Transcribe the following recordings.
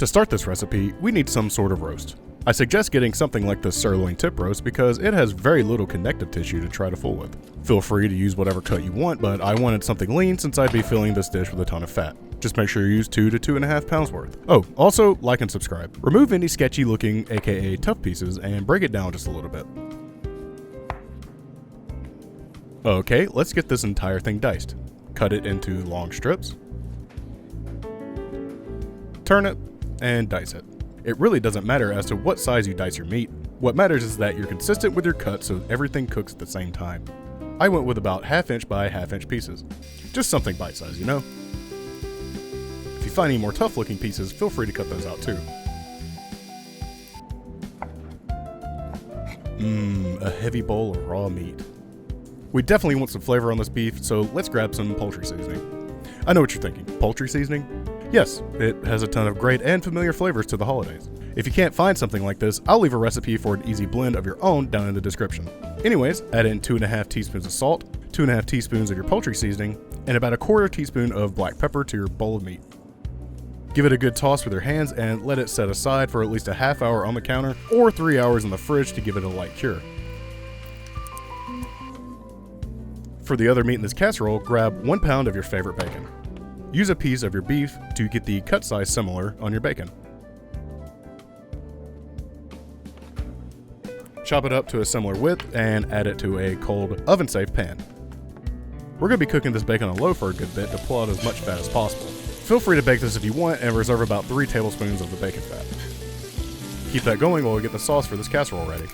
To start this recipe, we need some sort of roast. I suggest getting something like the Sirloin Tip roast because it has very little connective tissue to try to fool with. Feel free to use whatever cut you want, but I wanted something lean since I'd be filling this dish with a ton of fat. Just make sure you use 2 to 2.5 pounds worth. Oh, also like and subscribe. Remove any sketchy looking, aka tough pieces, and break it down just a little bit. Okay, let's get this entire thing diced. Cut it into long strips. Turn it, and dice it. It really doesn't matter as to what size you dice your meat. What matters is that you're consistent with your cut so everything cooks at the same time. I went with about 1/2 inch by 1/2 inch pieces. Just something bite size, you know? If you find any more tough looking pieces, feel free to cut those out too. A heavy bowl of raw meat. We definitely want some flavor on this beef, so let's grab some poultry seasoning. I know what you're thinking, poultry seasoning? Yes, it has a ton of great and familiar flavors to the holidays. If you can't find something like this, I'll leave a recipe for an easy blend of your own down in the description. Anyways, add in 2.5 teaspoons of salt, 2.5 teaspoons of your poultry seasoning, and about 1/4 teaspoon of black pepper to your bowl of meat. Give it a good toss with your hands and let it set aside for at least a half hour on the counter or 3 hours in the fridge to give it a light cure. For the other meat in this casserole, grab 1 pound of your favorite bacon. Use a piece of your beef to get the cut size similar on your bacon. Chop it up to a similar width and add it to a cold, oven-safe pan. We're going to be cooking this bacon on low for a good bit to pull out as much fat as possible. Feel free to bake this if you want and reserve about 3 tablespoons of the bacon fat. Keep that going while we get the sauce for this casserole ready.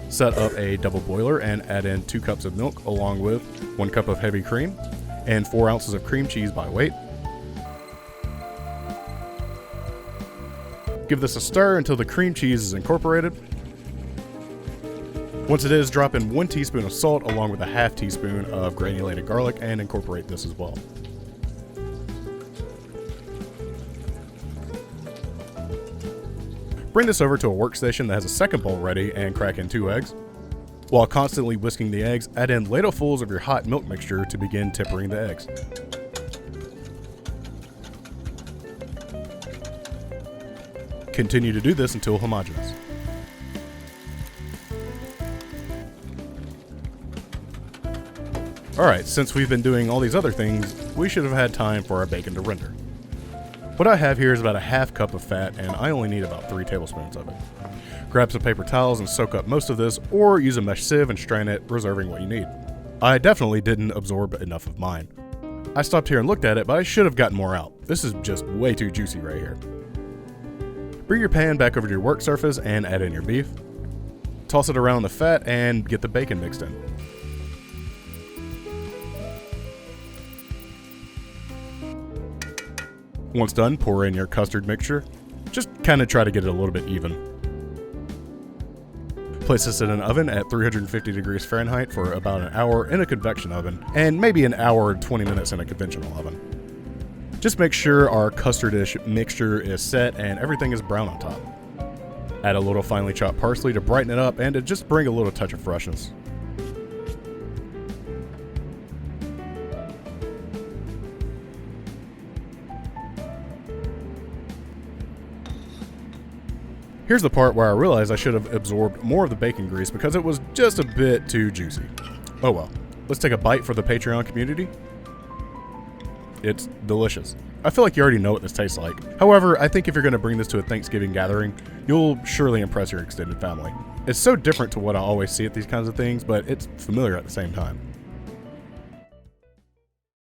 Set up a double boiler and add in 2 cups of milk along with 1 cup of heavy cream and 4 ounces of cream cheese by weight. Give this a stir until the cream cheese is incorporated. Once it is, drop in 1 teaspoon of salt along with 1/2 teaspoon of granulated garlic and incorporate this as well. Bring this over to a workstation that has a second bowl ready and crack in 2 eggs. While constantly whisking the eggs, add in ladlefuls of your hot milk mixture to begin tempering the eggs. Continue to do this until homogeneous. Alright, since we've been doing all these other things, we should have had time for our bacon to render. What I have here is about 1/2 cup of fat, and I only need about 3 tablespoons of it. Grab some paper towels and soak up most of this, or use a mesh sieve and strain it, reserving what you need. I definitely didn't absorb enough of mine. I stopped here and looked at it, but I should have gotten more out. This is just way too juicy right here. Bring your pan back over to your work surface and add in your beef. Toss it around the fat and get the bacon mixed in. Once done, pour in your custard mixture. Just kind of try to get it a little bit even. Place this in an oven at 350 degrees Fahrenheit for about an hour in a convection oven, and maybe an hour and 20 minutes in a conventional oven. Just make sure our custardish mixture is set and everything is brown on top. Add a little finely chopped parsley to brighten it up and to just bring a little touch of freshness. Here's the part where I realized I should have absorbed more of the bacon grease because it was just a bit too juicy. Oh well. Let's take a bite for the Patreon community. It's delicious. I feel like you already know what this tastes like. However, I think if you're going to bring this to a Thanksgiving gathering, you'll surely impress your extended family. It's so different to what I always see at these kinds of things, but it's familiar at the same time.